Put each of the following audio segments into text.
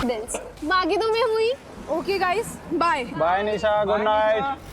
Confidence बाकी तो मैं हुई। ओके गाइस, बाय बाय निशा, गुड नाइट।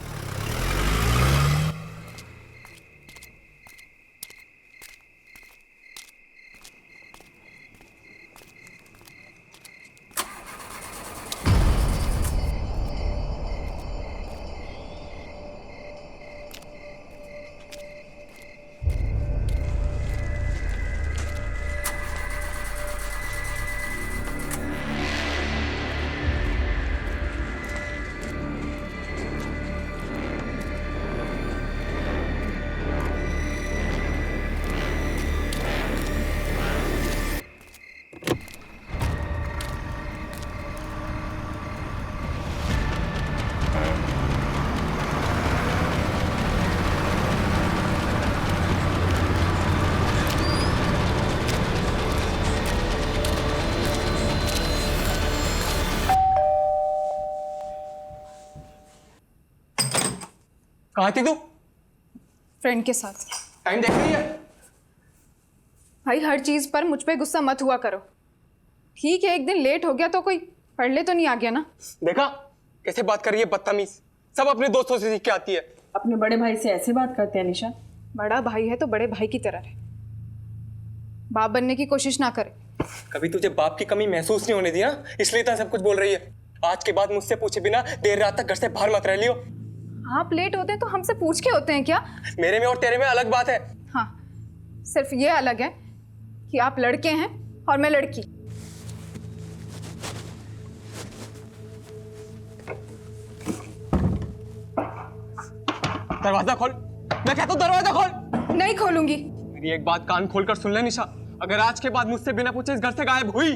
कहाँ थी तू? फ्रेंड के साथ। टाइम देख रही है? भाई हर चीज पर मुझ पे गुस्सा मत हुआ करो। ठीक है, एक दिन लेट हो गया तो कोई पढ़ ले तो नहीं आ गया ना। देखा कैसे बात कर रही है, बदतमीज। सब अपने दोस्तों से सीख के आती है। अपने बड़े भाई से ऐसे बात करते हैं निशा? बड़ा भाई है तो बड़े भाई की तरह रहे, बाप बनने की कोशिश ना करे। कभी तुझे बाप की कमी महसूस नहीं होने दी ना, इसलिए तो सब कुछ बोल रही है। आज के बाद मुझसे पूछे बिना देर रात तक घर से बाहर मत रह लियो। आप लेट होते हैं तो हमसे पूछ के होते हैं क्या? मेरे में और तेरे में अलग बात है। हाँ, सिर्फ ये अलग है कि आप लड़के हैं और मैं लड़की। दरवाजा खोल, मैं कहता हूँ दरवाजा खोल। नहीं खोलूंगी। मेरी एक बात कान खोलकर सुन ले निशा, अगर आज के बाद मुझसे बिना पूछे इस घर से गायब हुई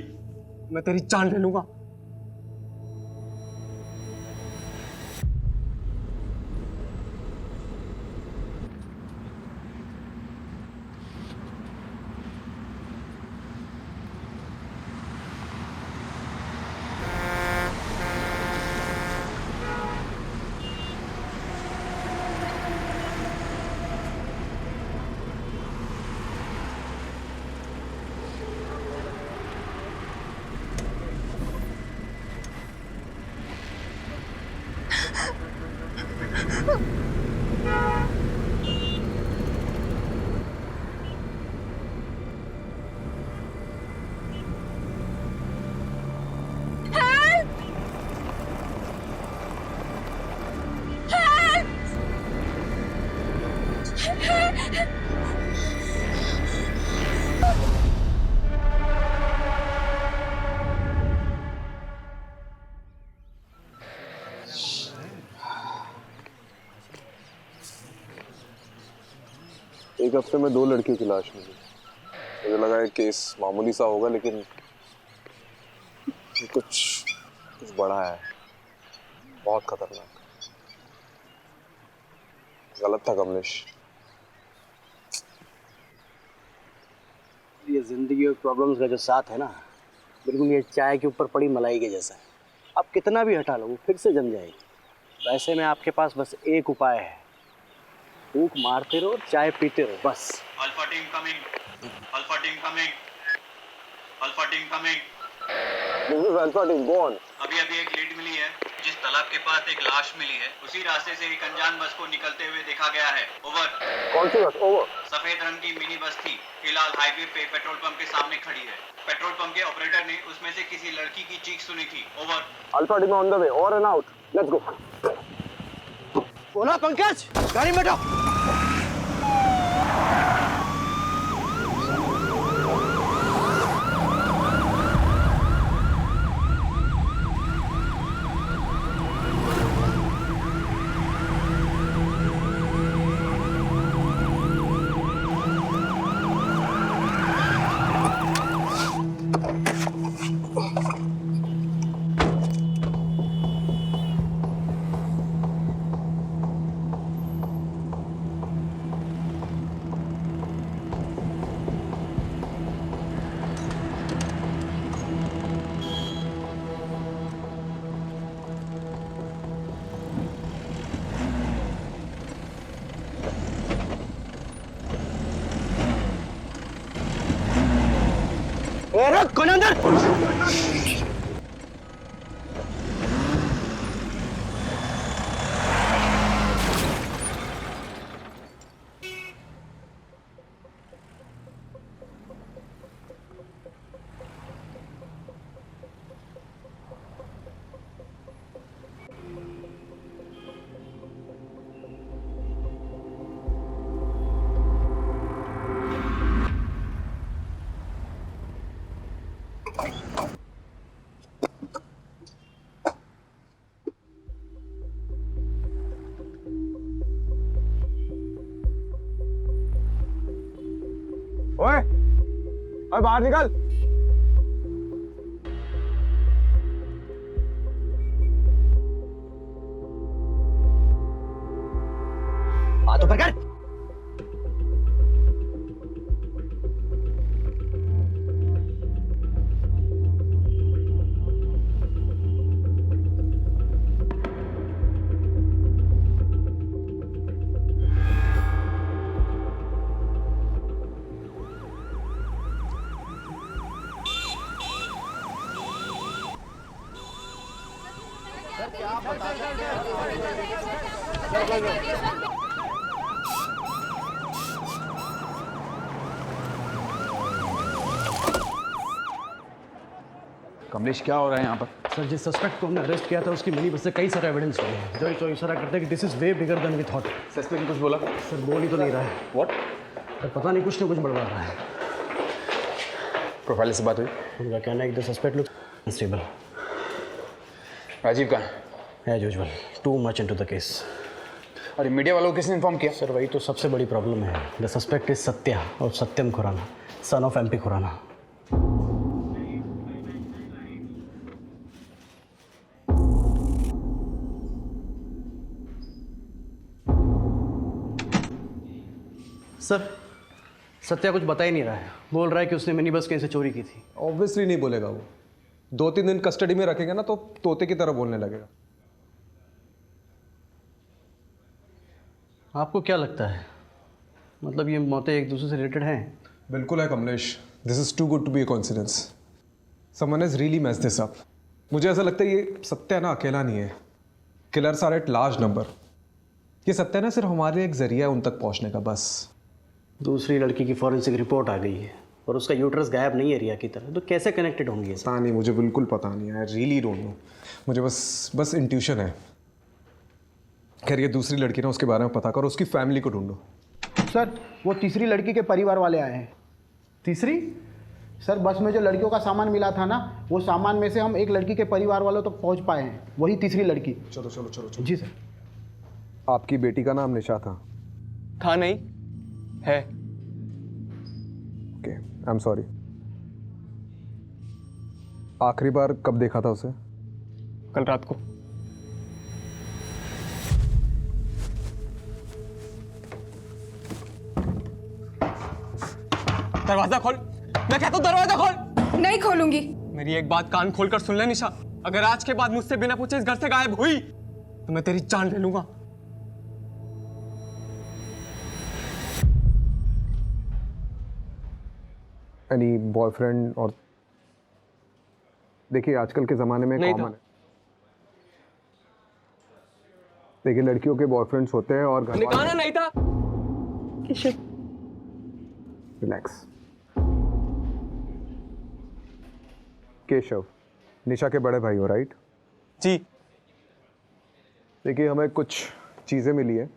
मैं तेरी जान ले लूंगा। एक हफ्ते में 2 लड़कियों की लाश मिली। मुझे लगा है केस मामूली सा होगा, लेकिन कुछ बड़ा है, बहुत खतरनाक। गलत था कमलेश। ये जिंदगी और प्रॉब्लम्स का जो साथ है ना, बिल्कुल ये चाय के ऊपर पड़ी मलाई के जैसा है। आप कितना भी हटा लो वो फिर से जम जाएगी। वैसे में आपके पास बस एक उपाय है, फूंक मारते रहो, चाय पीते रहो, बस। Alpha team coming, alpha team coming, alpha team coming. This is alpha team, go on. अभी एक लीड मिली है, जिस तालाब के पास एक लाश मिली है, उसी रास्ते से एक अनजान बस को निकलते हुए देखा गया है। ओवर। कौन सी बस? ओवर। सफेद रंग की मिनी बस थी, फिलहाल हाईवे पे पेट्रोल पंप के सामने खड़ी है। पेट्रोल पंप के ऑपरेटर ने उसमें से किसी लड़की की चीख सुनी थी। Over. Alpha team on the way, over and out, let's go. बोला पंकज, गाड़ी में बैठो। कौन अंदर? और बाहर निकल। हाथ ऊपर कर। कमलेश क्या हो रहा है यहाँ पर? सर जिस सस्पेक्ट को हमने अरेस्ट किया था उसकी मिनी बस से कई सारे एविडेंस मिले हैं जो तो इशारा करते हैं कि this is way bigger than we thought. Suspect ने कुछ बोला? सर बोल ही तो नहीं रहा है। व्हाट? सर पता नहीं कुछ ना कुछ बड़बड़ा रहा है। प्रोफाइल से बात हुई? उनका कहना है कि the suspect looks unstable. Rajiv कहाँ है? As usual too much into the case. और मीडिया वालों को किसने इन्फॉर्म किया? सर वही तो सबसे बड़ी प्रॉब्लम है। द सस्पेक्ट इज सत्या और Satyam Khurana, son of MP Khurana. Sir Satya कुछ बता ही नहीं रहा है। बोल रहा है कि उसने मिनी बस कहीं से चोरी की थी। ऑब्वियसली नहीं बोलेगा वो। 2-3 दिन कस्टडी में रखेंगे ना तो तोते की तरह बोलने लगेगा। आपको क्या लगता है, मतलब ये मौतें एक दूसरे से रिलेटेड हैं? बिल्कुल है Kamlesh. This is too good to be a coincidence. Someone has really messed this up. मुझे ऐसा लगता है ये सत्या ना अकेला नहीं है। Killers are at large number. ये सत्या ना सिर्फ हमारे एक जरिया है उन तक पहुंचने का, बस। दूसरी लड़की की फॉरेंसिक रिपोर्ट आ गई है और उसका यूट्रस गायब नहीं है रिया की तरह, तो कैसे कनेक्टेड होंगी? पता नहीं, मुझे बिल्कुल पता नहीं। I really don't know. मुझे बस इंट्यूशन है। खैर ये दूसरी लड़की ना, उसके बारे में पता करो, उसकी फैमिली को ढूंढो। सर वो तीसरी लड़की के परिवार वाले आए हैं। तीसरी? सर बस में जो लड़कियों का सामान मिला था ना, वो सामान में से हम एक लड़की के परिवार वालों तक पहुंच पाए हैं, वही तीसरी लड़की। चलो चलो चलो चलो। जी सर। आपकी बेटी का नाम निशा था? था नहीं है। Okay, I am sorry. आखिरी बार कब देखा था उसे? कल रात को। दरवाजा खोल, मैं कहता हूं दरवाजा खोल। नहीं खोलूंगी। मेरी एक बात कान खोलकर सुन ले निशा, अगर आज के बाद मुझसे बिना पूछे इस घर से गायब हुई तो मैं तेरी जान ले लूंगा। Any boyfriend? और देखिए आजकल के ज़माने में कॉमन है। देखिए लड़कियों के बॉयफ्रेंड्स होते हैं और घर निकाला नहीं था। रिलैक्स। केशव, निशा के बड़े भाई हो, राइट? जी। देखिए हमें कुछ चीज़ें मिली है,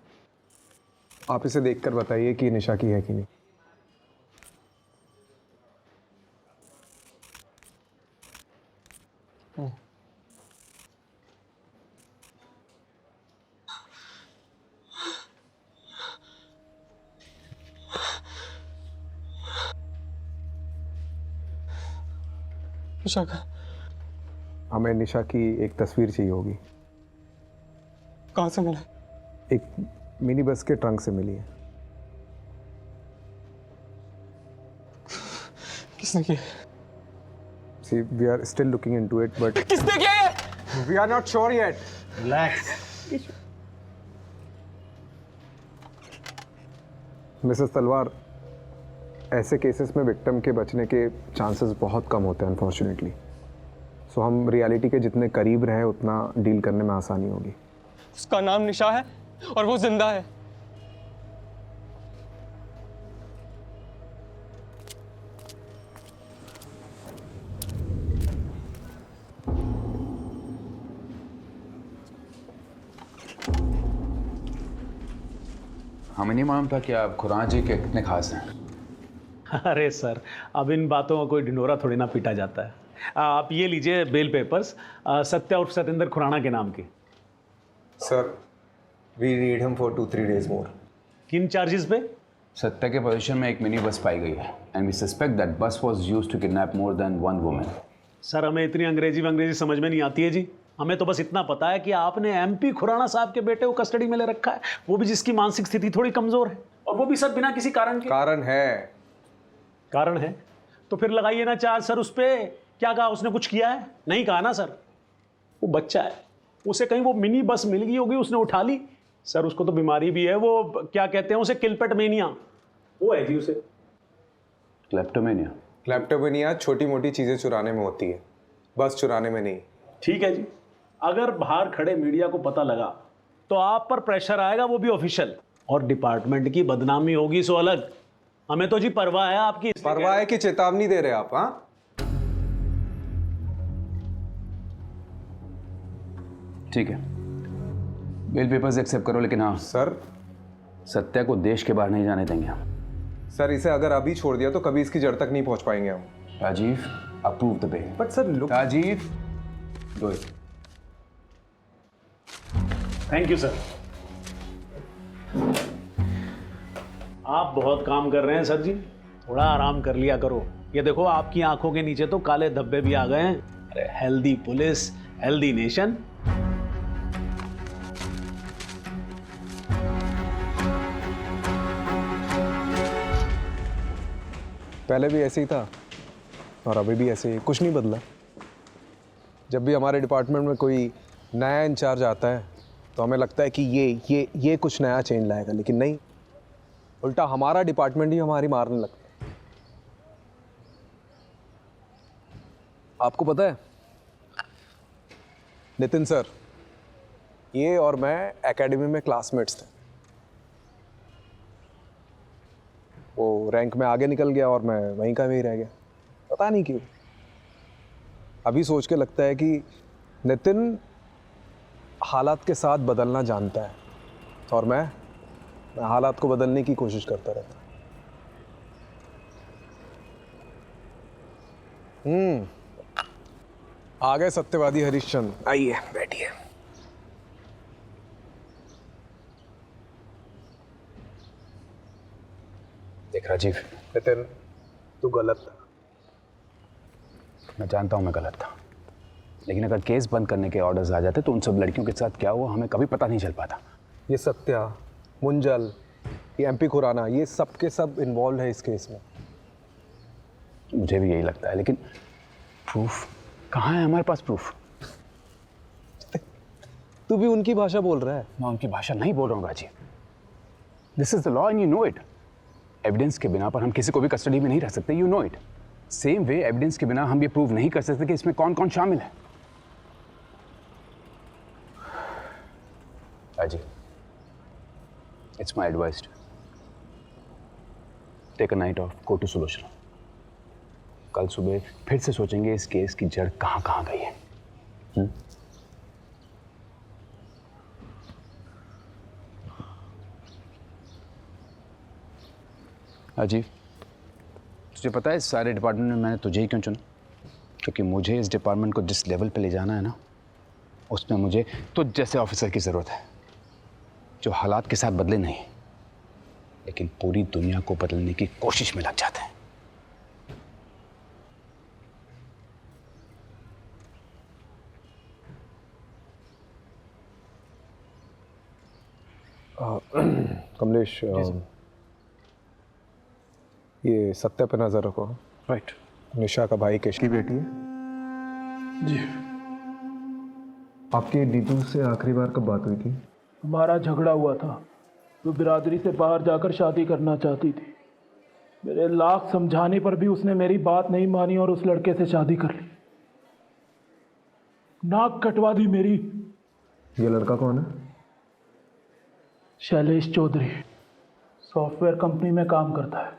आप इसे देखकर बताइए कि निशा की है कि नहीं। निशा का? हमें निशा की एक तस्वीर चाहिए होगी। कहाँ से मिला? एक मिनी बस के ट्रंक से मिली है। किसने किया? See, we are still looking into it, but किसने किया ये? we are not sure yet. Relax. Mrs तलवार, ऐसे केसेस में विक्टिम के बचने के चांसेस बहुत कम होते हैं अनफॉर्चुनेटली। सो हम रियलिटी के जितने करीब रहे उतना डील करने में आसानी होगी। उसका नाम निशा है और वो जिंदा है। हमें नहीं मालूम था कि आप खुराना जी के कितने खास हैं। अरे सर, अब इन बातों का कोई ढिंढोरा थोड़ी ना पीटा जाता है। आप ये लीजिए बेल पेपर्स, सत्या उर्फ सतेंद्र खुराना के नाम के। Sir, we need him for 2-3 days more. किन चार्जेस पे? सत्या के पोजीशन में एक मिनी बस पाई गई है and we suspect that bus was used to kidnap more than one woman. Sir हमें इतनी अंग्रेजी समझ में नहीं आती है जी। हमें तो बस इतना पता है कि आपने MP खुराना साहब के बेटे को कस्टडी में ले रखा है, वो भी जिसकी मानसिक स्थिति थोड़ी कमजोर है, और वो भी सर बिना किसी कारण के। कारण है तो फिर लगाइए ना चार्ज सर उस पे। क्या कहा उसने, कुछ किया है? नहीं कहा ना सर। वो बच्चा है, उसे कहीं वो मिनी बस मिल गई होगी, उसने उठा ली। सर उसको तो बीमारी भी है, वो क्या कहते हैं उसे, किलपेट मेनिया, वो है जी उसे। क्लेप्टोमेनिया? क्लेप्टोमेनिया छोटी मोटी चीजें चुराने में होती है, बस चुराने में नहीं। ठीक है जी, अगर बाहर खड़े मीडिया को पता लगा तो आप पर प्रेशर आएगा, वो भी ऑफिशियल, और डिपार्टमेंट की बदनामी होगी सो अलग। हमें तो जी परवाह है आपकी। परवाह है कि चेतावनी दे रहे आप? हाँ, ठीक है, बेल पेपर्स एक्सेप्ट करो, लेकिन हाँ सर, सत्या को देश के बाहर नहीं जाने देंगे हम। सर इसे अगर अभी छोड़ दिया तो कभी इसकी जड़ तक नहीं पहुंच पाएंगे हम। Rajiv, approve the bail. But sir look, Rajiv, go it. Thank you sir. आप बहुत काम कर रहे हैं सर जी, थोड़ा आराम कर लिया करो। ये देखो आपकी आंखों के नीचे तो काले धब्बे भी आ गए हैं। अरे हेल्दी पुलिस, हेल्दी नेशन। पहले भी ऐसे ही था और अभी भी ऐसे ही, कुछ नहीं बदला। जब भी हमारे डिपार्टमेंट में कोई नया इंचार्ज आता है तो हमें लगता है कि ये कुछ नया चेंज लाएगा, लेकिन नहीं, उल्टा हमारा डिपार्टमेंट ही हमारी मारने लगता है। आपको पता है नितिन सर, ये और मैं एकेडमी में क्लासमेट्स थे। वो रैंक में आगे निकल गया और मैं वहीं का वहीं रह गया, पता नहीं क्यों। अभी सोच के लगता है कि नितिन हालात के साथ बदलना जानता है और मैं हालात को बदलने की कोशिश करता रहता। आ गए सत्यवादी हरिश्चंद्र, आइए बैठिए। देख राजीव, नितिन तू गलत था। मैं जानता हूँ मैं गलत था, लेकिन अगर केस बंद करने के ऑर्डर्स आ जाते तो उन सब लड़कियों के साथ क्या हुआ हमें कभी पता नहीं चल पाता। ये सत्या, मुंजल, ये MP खुराना, ये सब के सब इन्वॉल्व है इस केस में। मुझे भी यही लगता है, लेकिन प्रूफ कहाँ है हमारे पास? प्रूफ? तू भी उनकी भाषा बोल रहा है। मैं उनकी भाषा नहीं बोल रहा हूँ Rajiv. This is the law and you know it. Evidence के बिना पर हम किसी को भी कस्टडी में नहीं रख सकते, you know it. Same way evidence के बिना हम ये प्रूव नहीं कर सकते कि इसमें कौन कौन शामिल है। Rajiv, it's my advice, take a night off, go to solution. कल सुबह फिर से सोचेंगे इस केस की जड़ कहाँ कहाँ गई है। राजीव, तुझे पता है इस सारे डिपार्टमेंट में मैंने तुझे ही क्यों चुना? क्योंकि मुझे इस डिपार्टमेंट को जिस लेवल पे ले जाना है ना, उसमें मुझे तुझ जैसे ऑफिसर की ज़रूरत है, जो हालात के साथ बदले नहीं, लेकिन पूरी दुनिया को बदलने की कोशिश में लग जाते हैं। कमलेश, ये सत्या पे नजर रखो। राइट। निशा का भाई केश की बेटी है जी। आपकी नीतू से आखिरी बार कब बात हुई थी? हमारा झगड़ा हुआ था, वो बिरादरी से बाहर जाकर शादी करना चाहती थी। मेरे लाख समझाने पर भी उसने मेरी बात नहीं मानी और उस लड़के से शादी कर ली, नाक कटवा दी मेरी। ये लड़का कौन है? शैलेश चौधरी, सॉफ्टवेयर कंपनी में काम करता है।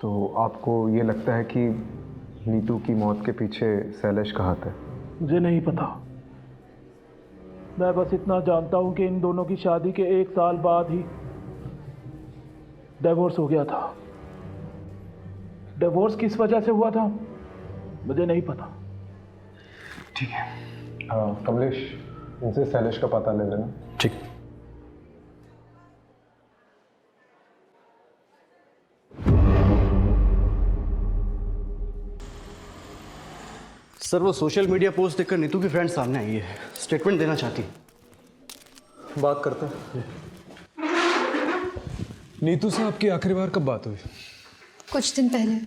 तो आपको ये लगता है कि नीतू की मौत के पीछे शैलेश का हाथ है? मुझे नहीं पता, मैं बस इतना जानता हूं कि इन दोनों की शादी के 1 साल बाद ही डिवोर्स हो गया था। डिवोर्स किस वजह से हुआ था मुझे नहीं पता। ठीक है। कमलेश, इनसे शैलेश का पता ले लेना। ठीक। सर वो सोशल मीडिया पोस्ट देखकर नीतू की फ्रेंड सामने आई है, स्टेटमेंट देना चाहती है। बात करते हैं। नीतू से आपकी आखिरी बार कब बात हुई? कुछ दिन पहले।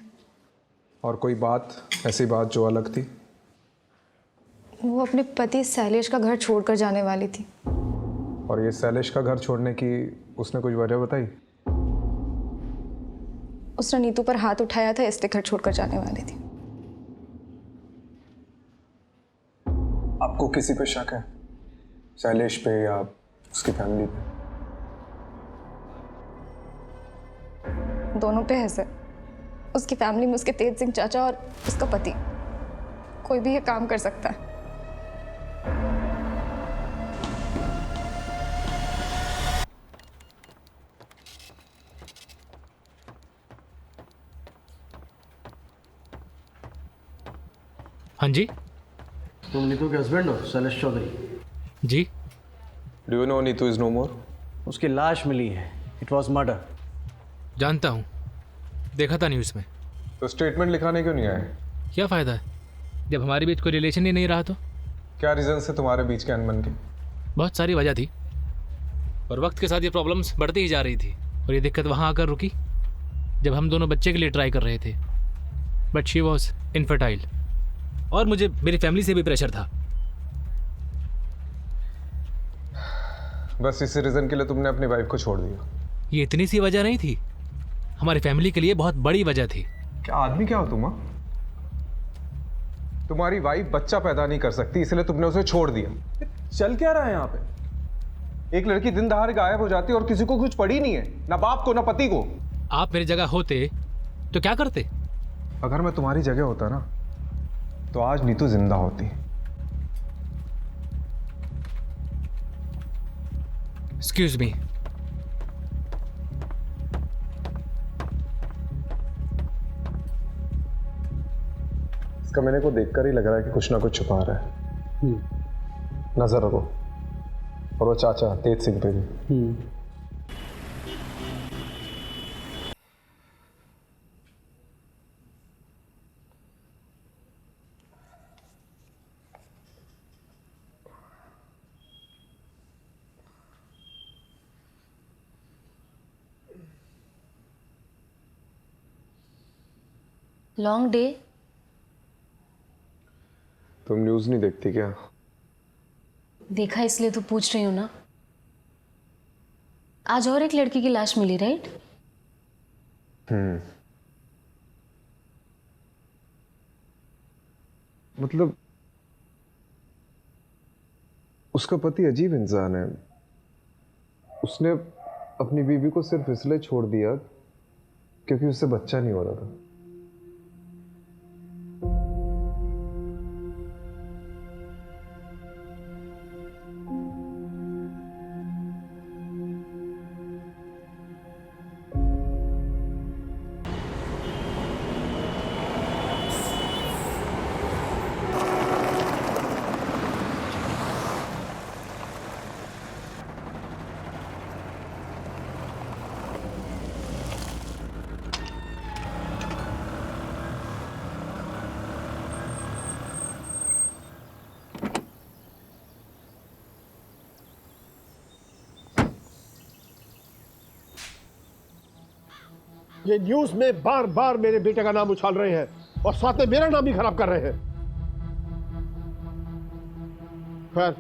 और कोई बात, ऐसी बात जो अलग थी? वो अपने पति शैलेश का घर छोड़कर जाने वाली थी। और ये शैलेश का घर छोड़ने की उसने कुछ वजह बताई? उसने नीतू पर हाथ उठाया था, इसलिए घर छोड़कर जाने वाली थी। आपको किसी पे शक है? शैलेश पे या उसकी फैमिली पे? दोनों पे है सर। उसकी फैमिली में उसके तेज सिंह चाचा और उसका पति, कोई भी ये काम कर सकता है। हाँ जी। तुम नीतू के हस्बैंड हो, शैलेश चौधरी? जी। Do you know Neetu is no more? उसकी लाश मिली है, इट वॉज मर्डर। जानता हूँ, देखा था न्यूज़ में। तो स्टेटमेंट लिखाने क्यों नहीं आए? क्या फ़ायदा है जब हमारे बीच कोई रिलेशन ही नहीं रहा तो? क्या रीज़न से तुम्हारे बीच के अनबन के? बहुत सारी वजह थी, और वक्त के साथ ये प्रॉब्लम्स बढ़ती ही जा रही थी, और ये दिक्कत वहाँ आकर रुकी जब हम दोनों बच्चे के लिए ट्राई कर रहे थे। बट शी वॉज इनफर्टाइल, और मुझे मेरी फैमिली से भी प्रेशर था। बस इसी रीज़न के लिए तुमने अपनी वाइफ को छोड़ दिया? ये इतनी सी वजह नहीं थी, हमारी फैमिली के लिए बहुत बड़ी वजह थी। क्या आदमी क्या हो तुम? तुम्हारी वाइफ बच्चा पैदा नहीं कर सकती, इसलिए तुमने उसे छोड़ दिया। चल क्या रहा है यहाँ पे? एक लड़की दिन दहाड़े गायब हो जाती है और किसी को कुछ पड़ी नहीं है, ना बाप को ना पति को। आप मेरी जगह होते तो क्या करते? अगर मैं तुम्हारी जगह होता ना तो आज नीतू जिंदा होती। Excuse me. इसका मैंने को देखकर ही लग रहा है कि कुछ ना कुछ छुपा रहा है। नजर रखो। और वो चाचा तेज सिंह पे भी। Long day. तुम न्यूज़ नहीं देखती क्या? देखा इसलिए तो पूछ रही हूँ ना। आज और एक लड़की की लाश मिली, राइट? मतलब उसका पति अजीब इंसान है। उसने अपनी बीवी को सिर्फ इसलिए छोड़ दिया क्योंकि उससे बच्चा नहीं हो रहा था। ये न्यूज में बार बार मेरे बेटे का नाम उछाल रहे हैं और साथ में मेरा नाम भी खराब कर रहे हैं। खैर,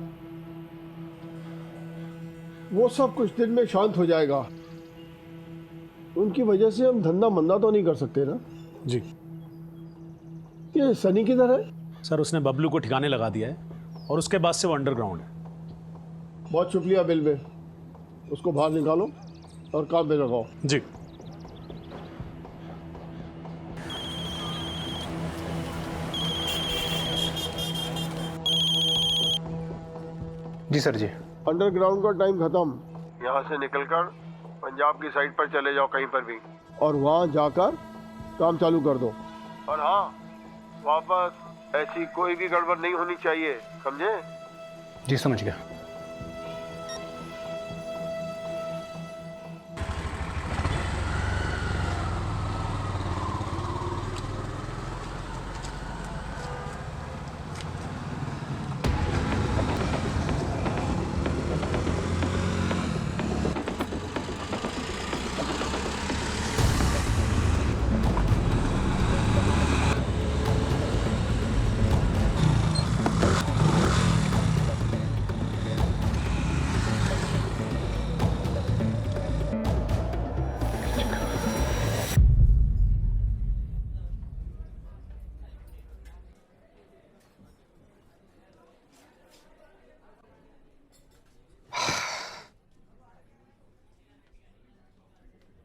वो सब कुछ दिन में शांत हो जाएगा। उनकी वजह से हम धंधा मंदा तो नहीं कर सकते ना? जी। ये सनी किधर है? सर उसने बबलू को ठिकाने लगा दिया है, और उसके बाद से वो अंडरग्राउंड है। बहुत शुक्रिया बिल में, उसको बाहर निकालो और काम पे लगाओ। जी। जी सर जी। अंडरग्राउंड का टाइम खत्म। यहाँ से निकलकर पंजाब की साइड पर चले जाओ कहीं पर भी, और वहाँ जाकर काम चालू कर दो। और हाँ, वापस ऐसी कोई भी गड़बड़ नहीं होनी चाहिए, समझे? जी समझ गया।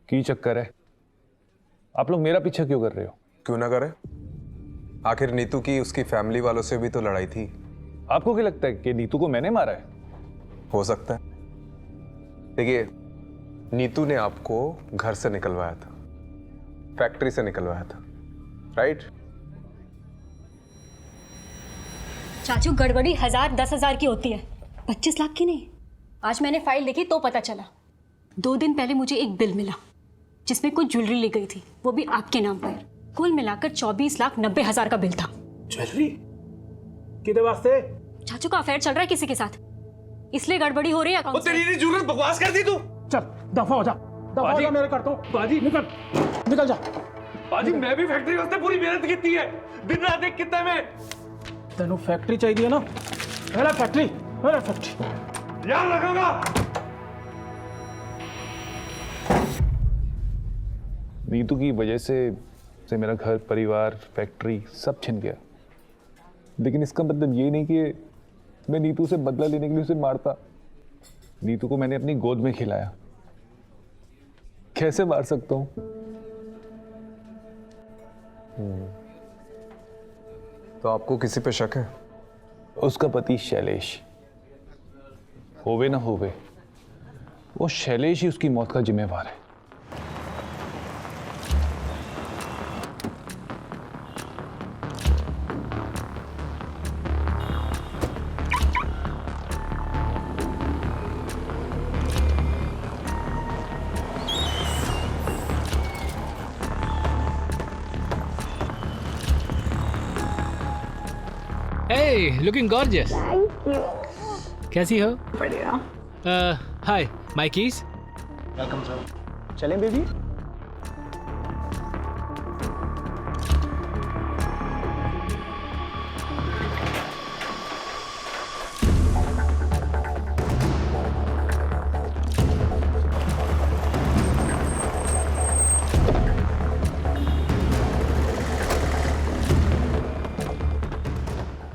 की चक्कर है? आप लोग मेरा पीछा क्यों कर रहे हो? क्यों ना करें? आखिर नीतू की उसकी फैमिली वालों से भी तो लड़ाई थी। आपको क्या लगता है कि नीतू को मैंने मारा है? हो सकता है। देखिए, नीतू ने आपको घर से निकलवाया था, फैक्ट्री से निकलवाया था, राइट? चाचू गड़बड़ी 1000 10,000 की होती है, 25 लाख की नहीं। आज मैंने फाइल देखी तो पता चला। 2 दिन पहले मुझे एक बिल मिला जिसमें कुछ ज्वेलरी ली गई थी, वो भी आपके नाम पर। कुल मिलाकर 24,90,000 का बिल था। ज्वेलरी किधर वास्ते? चाचू का अफेयर चल रहा है किसी के साथ, इसलिए गड़बड़ी हो रही है अकाउंट। तेरी जरूरत बकवास कर दी तू। चल दफा हो जा, दफा हो जा, मेरे करता हूं। बाजी निकल जा। बाजी मैं भी फैक्ट्री वास्ते पूरी मेहनत की है, दिन रात एक कितना में। तेनू फैक्ट्री चाहिए ना? मेरा फैक्ट्री याद रखूंगा। नीतू की वजह से मेरा घर, परिवार, फैक्ट्री सब छिन गया। लेकिन इसका मतलब ये नहीं कि मैं नीतू से बदला लेने के लिए उसे मारता। नीतू को मैंने अपनी गोद में खिलाया, कैसे मार सकता हूं? तो आपको किसी पे शक है? उसका पति शैलेश, होवे ना होवे, वो शैलेश ही उसकी मौत का जिम्मेवार है। Hey, looking gorgeous. Thank you. कैसी हो? बढ़िया। Hi, my keys. Welcome sir. चलें बेबी?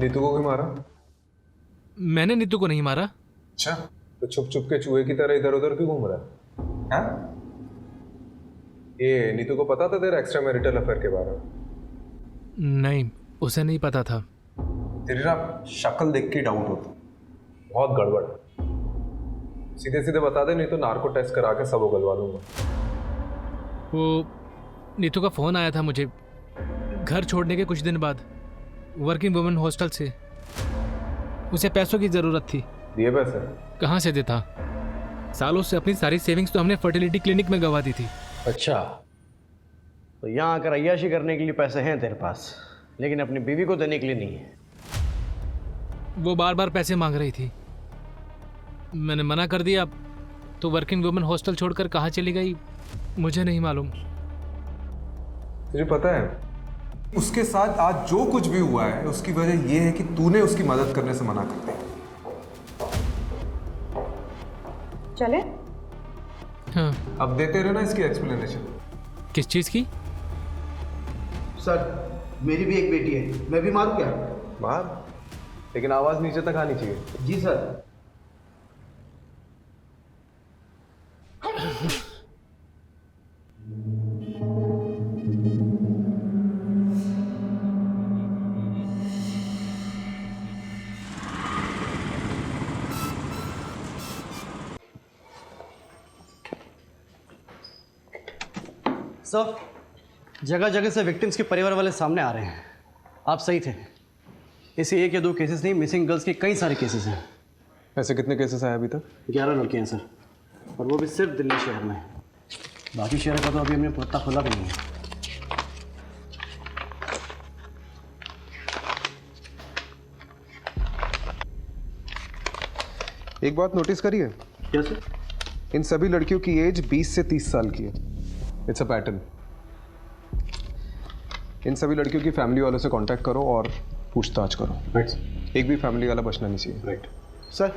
नीतू को क्यों मारा? मैंने नीतू को नहीं मारा। अच्छा, तो छुप छुप के चूहे की तरह इधर उधर क्यों घूम रहा है? हाँ? ये नीतू को पता था तेरा एक्स्ट्रा मैरिटल अफेयर के बारे में? नहीं, उसे नहीं पता था। तेरी ना शक्ल देख के डाउट होता, बहुत गड़बड़। सीधे सीधे बता दे, नहीं तो नार्को टेस्ट करा के सब उगलवा दूंगा। वो नीतू का फोन आया था मुझे घर छोड़ने के कुछ दिन बाद, वर्किंग वुमेन हॉस्टल से। उसे पैसों की जरूरत थी। दिए पैसे? कहाँ से देता? सालों से अपनी सारी सेविंग्स तो हमने फर्टिलिटी क्लिनिक में गवा दी थी। अच्छा, तो यहाँ आकर अय्याशी करने के लिए पैसे हैं तेरे पास, लेकिन अपनी बीवी को देने के लिए नहीं है। वो बार बार पैसे मांग रही थी, मैंने मना कर दिया। तो वर्किंग वुमेन हॉस्टल छोड़कर कहाँ चली गई मुझे नहीं मालूम। तुझे पता है उसके साथ आज जो कुछ भी हुआ है उसकी वजह यह है कि तूने उसकी मदद करने से मना कर दिया। चले? हाँ। अब देते रहना इसकी एक्सप्लेनेशन। किस चीज़ की? सर, मेरी भी एक बेटी है, मैं भी मारूं क्या? मार, लेकिन आवाज नीचे तक आनी चाहिए। जी सर। सर, जगह जगह से विक्टिम्स के परिवार वाले सामने आ रहे हैं। आप सही थे, ऐसे 1 या 2 केसेस नहीं, मिसिंग गर्ल्स के कई सारे केसेस हैं। ऐसे कितने केसेस आए अभी तक? 11 लड़कियाँ हैं सर, और वो भी सिर्फ दिल्ली शहर में। बाकी शहर का तो अभी हमने पत्ता खोला भी नहीं है। एक बात नोटिस करिए। क्या सर? इन सभी लड़कियों की एज 20 से 30 साल की है। It's a pattern. इन सभी लड़कियों की फैमिली वालों से कांटेक्ट करो और पूछताछ करो। राइट। एक भी फैमिली वाला बचना नहीं चाहिए। राइट। सर,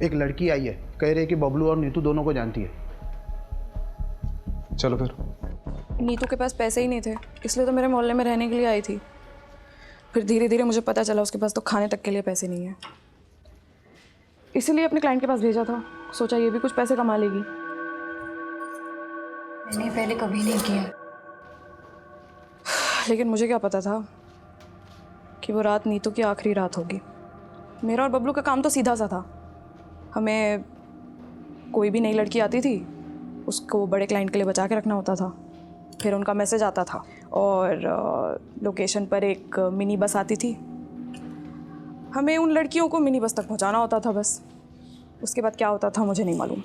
एक लड़की आई है, कह रही है कि बबलू और नीतू दोनों को जानती है। चलो फिर। नीतू के पास पैसे ही नहीं थे, इसलिए तो मेरे मोहल्ले में रहने के लिए आई थी। फिर धीरे धीरे मुझे पता चला उसके पास तो खाने तक के लिए पैसे नहीं है, इसीलिए अपने क्लाइंट के पास भेजा था। सोचा ये भी कुछ पैसे कमा लेगी। मैंने पहले कभी नहीं किया, लेकिन मुझे क्या पता था कि वो रात नीतू की आखिरी रात होगी। मेरा और बबलू का काम तो सीधा सा था। हमें कोई भी नई लड़की आती थी उसको बड़े क्लाइंट के लिए बचा के रखना होता था। फिर उनका मैसेज आता था और लोकेशन पर एक मिनी बस आती थी। हमें उन लड़कियों को मिनी बस तक पहुंचाना होता था बस। उसके बाद क्या होता था मुझे नहीं मालूम।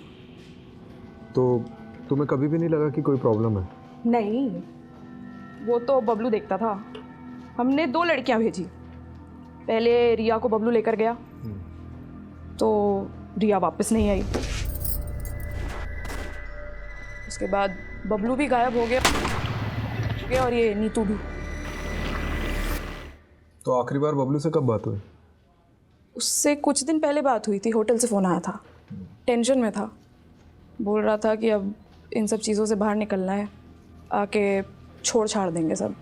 तो तुम्हें कभी भी नहीं लगा कि कोई प्रॉब्लम है? नहीं, वो तो बबलू देखता था। हमने 2 लड़कियां भेजी। पहले रिया को बबलू लेकर गया तो रिया वापस नहीं आई। उसके बाद बबलू भी गायब हो गया और ये नीतू भी। तो आखिरी बार बबलू से कब बात हुई? उससे कुछ दिन पहले बात हुई थी। होटल से फ़ोन आया था, टेंशन में था। बोल रहा था कि अब इन सब चीज़ों से बाहर निकलना है, आके छोड़ छाड़ देंगे सब।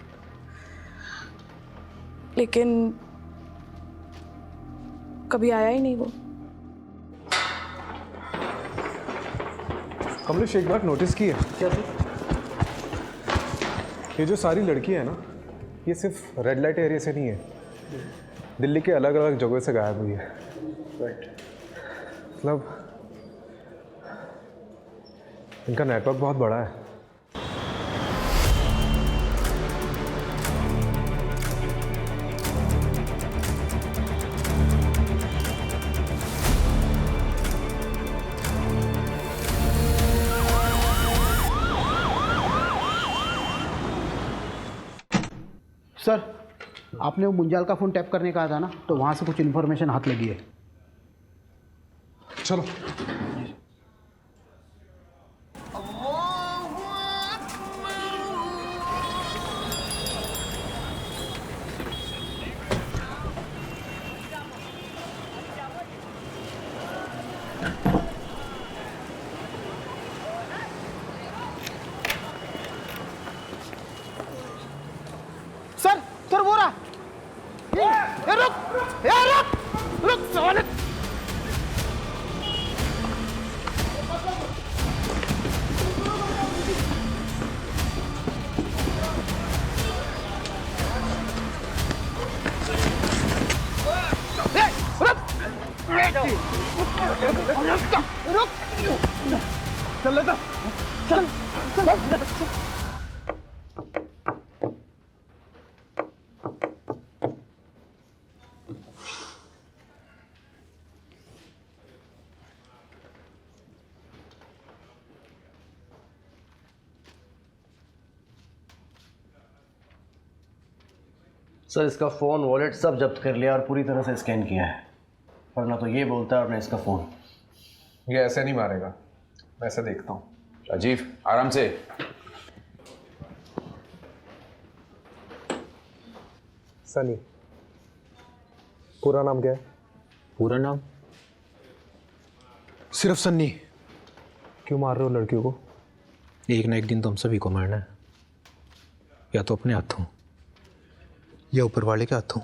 लेकिन कभी आया ही नहीं वो। कमलेश, एक बात नोटिस की है क्या? ये जो सारी लड़कियां हैं ना, ये सिर्फ रेड लाइट एरिया से नहीं है, दिल्ली के अलग अलग जगहों से गायब हुई है। मतलब इनका नेटवर्क बहुत बड़ा है। सर, आपने वो मुंजाल का फ़ोन टैप करने कहा था ना, तो वहाँ से कुछ इन्फॉर्मेशन हाथ लगी है। चलो। सर वो रहा। रुक साले। रुक चल लेता चल। सर, इसका फ़ोन, वॉलेट सब जब्त कर लिया और पूरी तरह से स्कैन किया है, वरना तो ये बोलता है और ना इसका फ़ोन। ये ऐसे नहीं मारेगा, मैं ऐसे देखता हूँ। राजीव, आराम से। सनी, पूरा नाम क्या है? पूरा नाम सिर्फ सन्नी। क्यों मार रहे हो लड़कियों को? एक ना एक दिन तो हम सभी को मारना है, या तो अपने हाथों या ऊपर वाले के हाथों।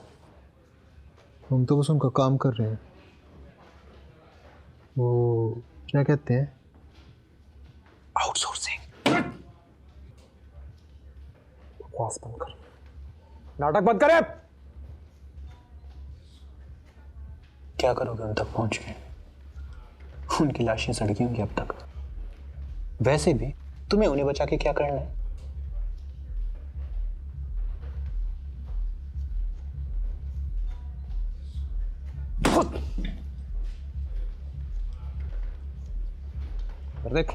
हम तो बस उनका काम कर रहे हैं। वो क्या कहते हैं? आउटसोर्सिंग। बकवास बंद कर, नाटक बंद करे। क्या करोगे उन तक पहुंच के? उनकी लाशें सड़की होंगी अब तक। वैसे भी तुम्हें उन्हें बचा के क्या करना है? देख,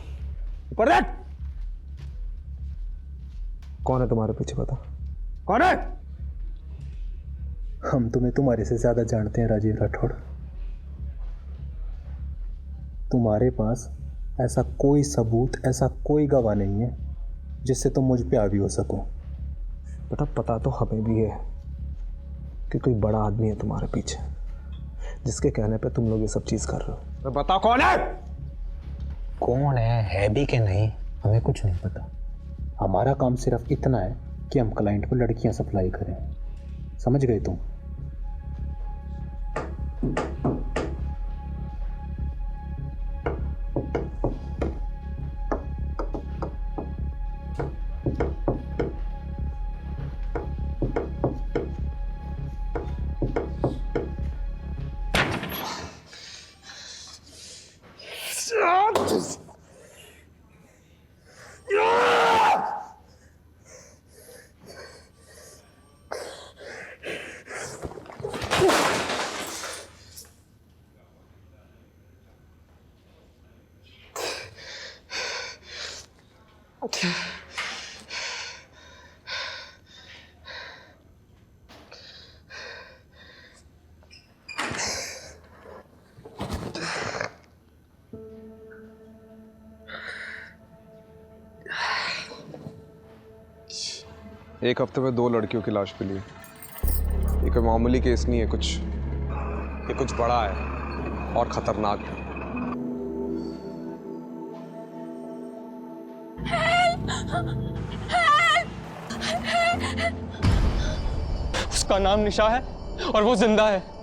ऊपर देख। कौन है तुम्हारे पीछे, बता कौन है? हम तुम्हें तुम्हारे से ज्यादा जानते हैं राजीव राठौड़। तुम्हारे पास ऐसा कोई सबूत, ऐसा कोई गवाह नहीं है जिससे तुम मुझ पे हावी हो सको। बेटा, पता तो हमें भी है कि कोई बड़ा आदमी है तुम्हारे पीछे, जिसके कहने पे तुम लोग ये सब चीज कर रहे हो। तो बताओ कौन है? कौन है भी कि नहीं, हमें कुछ नहीं पता। हमारा काम सिर्फ इतना है कि हम क्लाइंट को लड़कियां सप्लाई करें। समझ गए तुम? एक हफ्ते में 2 लड़कियों की लाश मिली है। ये कोई मामूली केस नहीं है, ये कुछ बड़ा है और खतरनाक है। उसका नाम निशा है और वो जिंदा है।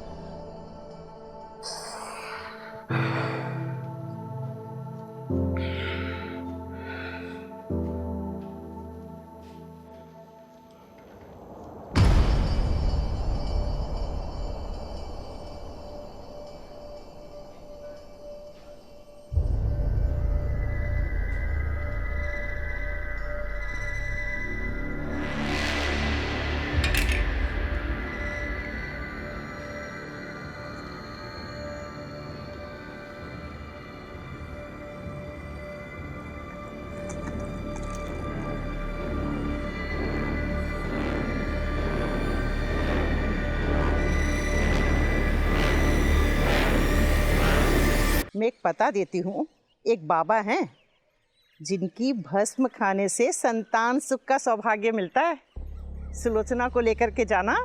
मैं एक पता देती हूँ। एक बाबा हैं जिनकी भस्म खाने से संतान सुख का सौभाग्य मिलता है। सुलोचना को लेकर के जाना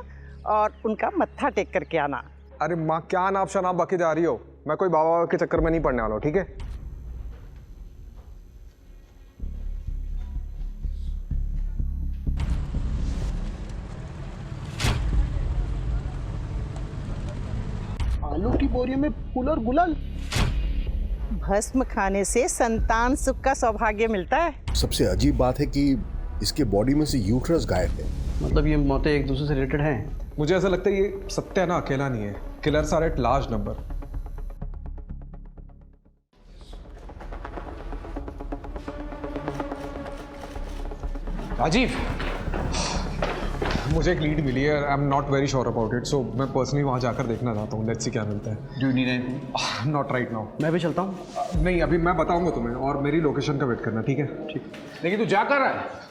और उनका मत्था टेक करके आना। अरे माँ, क्या नाप शनाप बाकी जा रही हो? मैं कोई बाबा के चक्कर में नहीं पड़ने वाला हूँ, ठीक है? आलू की बोरी में फूल और गुलाल। भस्म खाने से संतान सुख का सौभाग्य मिलता है। सबसे अजीब बात है कि इसके बॉडी में से यूट्रस गायब है। मतलब ये मौतें एक दूसरे से रिलेटेड हैं? मुझे ऐसा लगता है ये सत्या ना अकेला नहीं है। Killers are at large number. Rajiv, मुझे एक लीड मिली है। I am not very sure about it, so मैं पर्सनली वहाँ जाकर देखना चाहता हूँ। लेट्स सी क्या मिलता है। Do you need anything? Not right now. मैं भी चलता हूँ। नहीं, अभी मैं बताऊंगा तुम्हें, और मेरी लोकेशन का वेट करना, ठीक है? ठीक। लेकिन तू जा कर रहा है?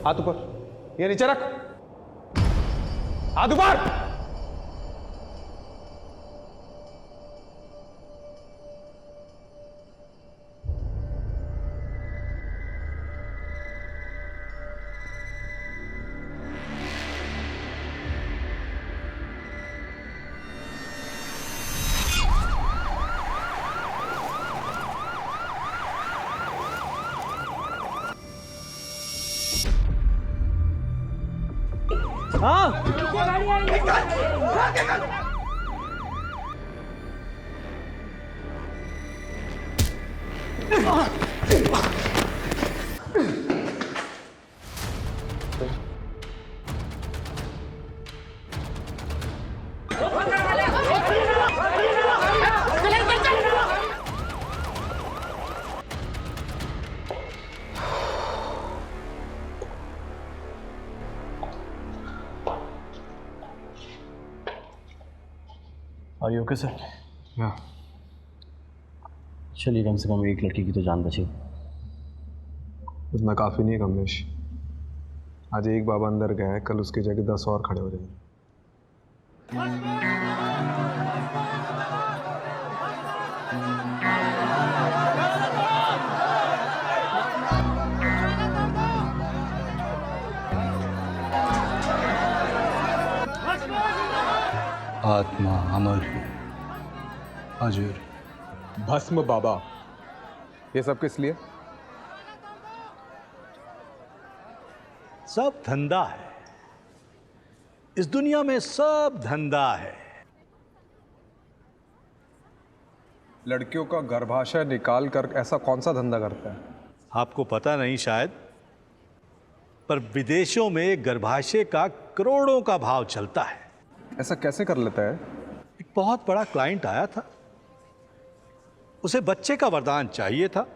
हाथ ऊपर, ये नीचे रख। हाथ ऊपर। और ये ओके सर? हाँ। चलिए, कम से कम एक लड़की की तो जान बची। उतना काफ़ी नहीं है कमलेश। आज एक बाबा अंदर गया है, कल उसकी जगह 10 और खड़े हो जाएंगे। आत्मा अमर, अजर, भस्म बाबा, ये सब किस लिए? सब धंधा है इस दुनिया में, सब धंधा है। लड़कियों का गर्भाशय निकाल कर ऐसा कौन सा धंधा करता है? आपको पता नहीं शायद, पर विदेशों में गर्भाशय का करोड़ों का भाव चलता है। ऐसा कैसे कर लेता है? एक बहुत बड़ा क्लाइंट आया था, उसे बच्चे का वरदान चाहिए था।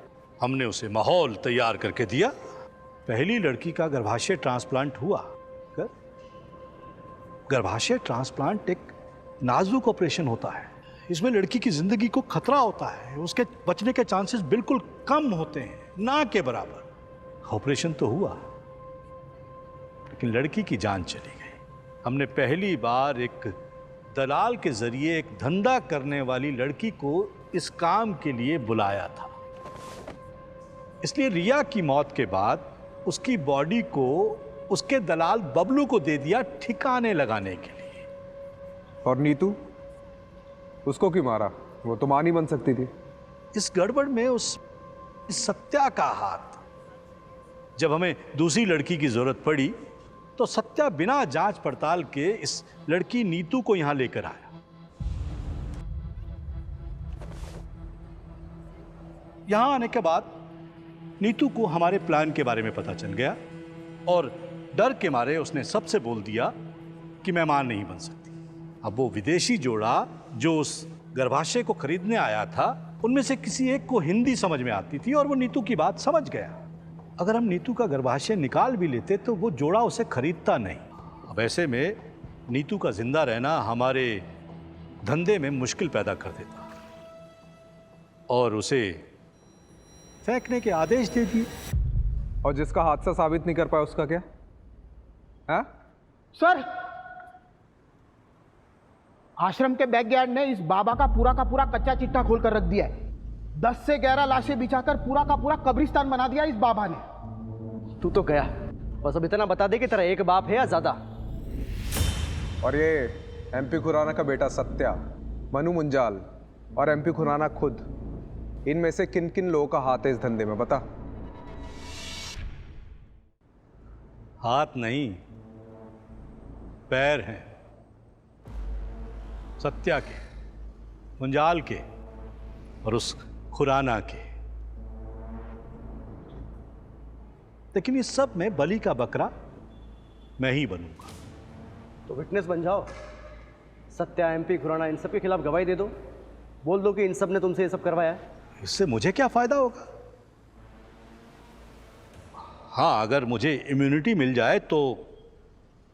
हमने उसे माहौल तैयार करके दिया। पहली लड़की का गर्भाशय ट्रांसप्लांट हुआ। गर्भाशय ट्रांसप्लांट एक नाजुक ऑपरेशन होता है। इसमें लड़की की जिंदगी को खतरा होता है, उसके बचने के चांसेस बिल्कुल कम होते हैं, ना के बराबर। ऑपरेशन तो हुआ, लेकिन लड़की की जान चली गई। हमने पहली बार एक दलाल के जरिए एक धंधा करने वाली लड़की को इस काम के लिए बुलाया था। इसलिए रिया की मौत के बाद उसकी बॉडी को उसके दलाल बबलू को दे दिया ठिकाने लगाने के लिए। और नीतू, उसको क्यों मारा? वो तो मां नहीं बन सकती थी। इस गड़बड़ में इस सत्या का हाथ। जब हमें दूसरी लड़की की जरूरत पड़ी तो सत्या बिना जांच पड़ताल के इस लड़की नीतू को यहां लेकर आया। यहां आने के बाद नीतू को हमारे प्लान के बारे में पता चल गया और डर के मारे उसने सबसे बोल दिया कि मैं मां नहीं बन सकती। अब वो विदेशी जोड़ा जो उस गर्भाशय को खरीदने आया था, उनमें से किसी एक को हिंदी समझ में आती थी और वो नीतू की बात समझ गया। अगर हम नीतू का गर्भाशय निकाल भी लेते तो वो जोड़ा उसे खरीदता नहीं। अब ऐसे में नीतू का जिंदा रहना हमारे धंधे में मुश्किल पैदा कर देता और उसे फेंकने के आदेश दे दिए। और जिसका हादसा साबित नहीं कर पाया उसका क्या? हाँ? सर, आश्रम के बैकयार्ड ने इस बाबा का पूरा कच्चा चिट्ठा खोल कर रख दिया है। 10 से 11 लाशें बिछाकर पूरा का पूरा कब्रिस्तान बना दिया इस बाबा ने। तू तो गया, बस अब इतना बता दे कि तेरा एक बाप है या ज्यादा। और ये एमपी खुराना का बेटा सत्या, मनु मुंजाल और एमपी खुराना खुद, इनमें से किन किन लोगों का हाथ है इस धंधे में, बता। हाथ नहीं, पैर हैं। सत्या के, मुंजाल के और उस खुराना के। लेकिन इस सब में बलि का बकरा मैं ही बनूंगा। तो विटनेस बन जाओ। सत्या, एमपी खुराना, इन सब के खिलाफ गवाही दे दो। बोल दो कि इन सब ने तुमसे ये सब करवाया है। इससे मुझे क्या फायदा होगा? हाँ, अगर मुझे इम्यूनिटी मिल जाए तो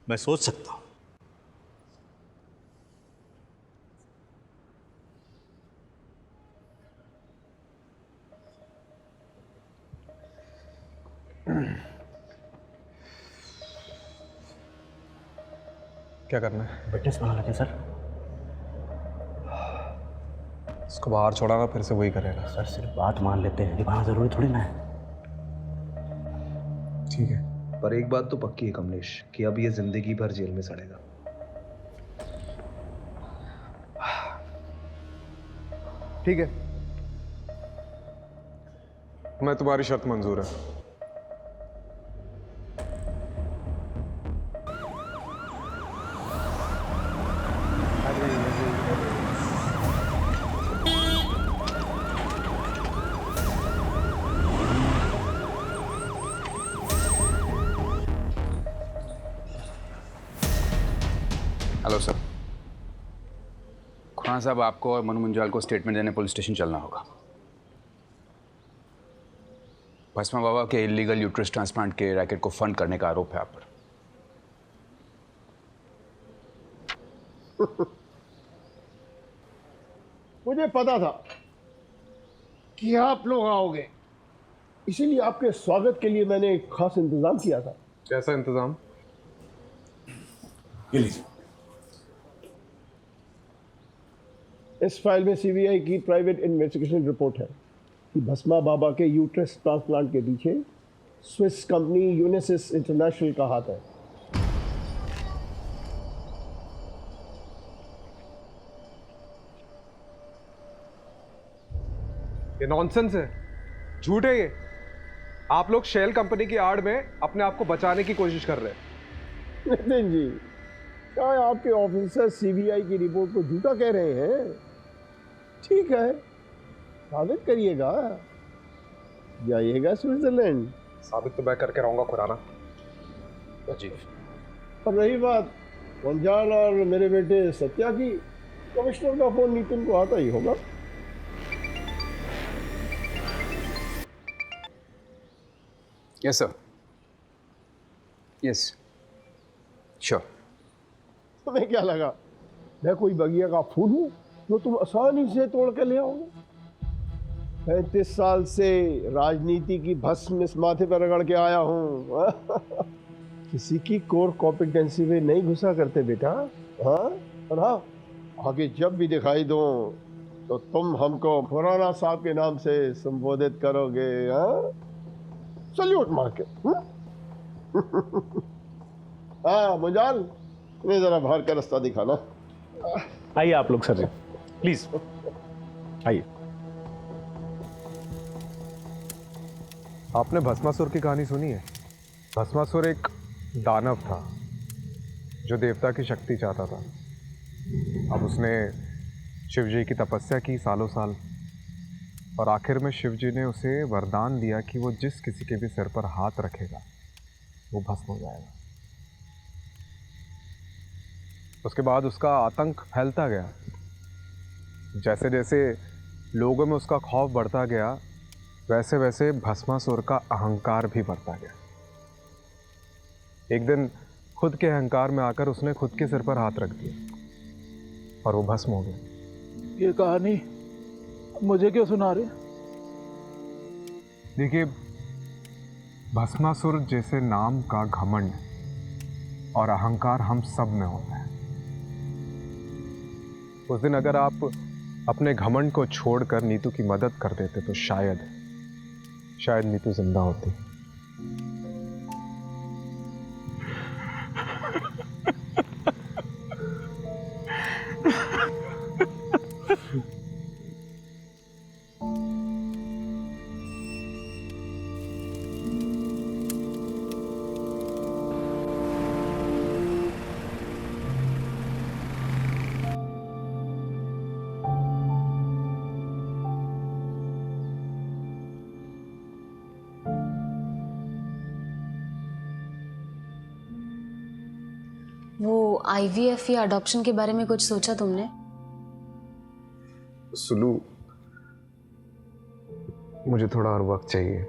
मैं सोच सकता हूं। क्या करना है? विटनेस बना लेते सर। इसको बाहर छोड़ाना, फिर से वही करेगा। सर सिर्फ बात मान लेते हैं, निभाना जरूरी थोड़ी ना है। ठीक है, पर एक बात तो पक्की है कमलेश कि अब ये जिंदगी भर जेल में सड़ेगा। ठीक है, मैं तुम्हारी शर्त मंजूर है। Hello sir. खुराना साहब, आपको और मनु मुंजाल को स्टेटमेंट देने पुलिस स्टेशन चलना होगा। भस्मा बाबा के इलीगल यूट्रस ट्रांसप्लांट के रैकेट को फंड करने का आरोप है आप पर। मुझे पता था कि आप लोग आओगे, इसीलिए आपके स्वागत के लिए मैंने एक खास इंतजाम किया था। कैसा इंतजाम? ये लीजिए। इस फाइल में सीबीआई की प्राइवेट इन्वेस्टिगेशन रिपोर्ट है कि भस्मा बाबा के यूट्रस ट्रांसप्लांट के पीछे स्विस कंपनी यूनिसिस इंटरनेशनल का हाथ है। ये नॉनसेंस है, झूठ है ये। आप लोग शेल कंपनी की आड़ में अपने आप को बचाने की कोशिश कर रहे हैं। नितिन जी, क्या आपके ऑफिसर सीबीआई की रिपोर्ट को झूठा कह रहे हैं? ठीक है, साबित करिएगा, जाइएगा स्विट्जरलैंड। साबित तो मैं करके रहूंगा खुराना। जी। अब रही बात वंजाल और मेरे बेटे सत्या की, कमिश्नर का फोन नितिन को आता ही होगा। Yes sir, yes sure. तुम्हें क्या लगा मैं कोई बगिया का फूल हूँ जो तुम आसानी से तोड़ के ले आओगे? 35 साल से राजनीति की भस्म इस माथे पर रगड़ के आया हूँ। किसी की कोर कॉम्पिटेंसी में नहीं घुसा करते बेटा। हाँ, और हाँ, आगे जब भी दिखाई दो तो तुम हमको खुराना साहब के नाम से संबोधित करोगे। हाँ, सल्यूट मार के। हाँ मुंजाल, तुम्हें जरा बाहर का रास्ता दिखाना। आइए आप लोग सर जी, प्लीज आइए। आपने भस्मासुर की कहानी सुनी है? भस्मासुर एक दानव था जो देवता की शक्ति चाहता था। अब उसने शिव जी की तपस्या की सालों साल, और आखिर में शिव जी ने उसे वरदान दिया कि वो जिस किसी के भी सिर पर हाथ रखेगा वो भस्म हो जाएगा। उसके बाद उसका आतंक फैलता गया। जैसे जैसे लोगों में उसका खौफ बढ़ता गया, वैसे वैसे भस्मासुर का अहंकार भी बढ़ता गया। एक दिन खुद के अहंकार में आकर उसने खुद के सिर पर हाथ रख दिया और वो भस्म हो गया। ये कहानी मुझे क्यों सुना रहे? देखिए, भस्मासुर जैसे नाम का घमंड और अहंकार हम सब में होता है। उस दिन अगर आप अपने घमंड को छोड़कर नीतू की मदद कर देते तो शायद नीतू जिंदा होती। वो IVF या अडॉप्शन के बारे में कुछ सोचा तुमने? सुलू, मुझे थोड़ा और वक्त चाहिए,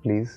प्लीज।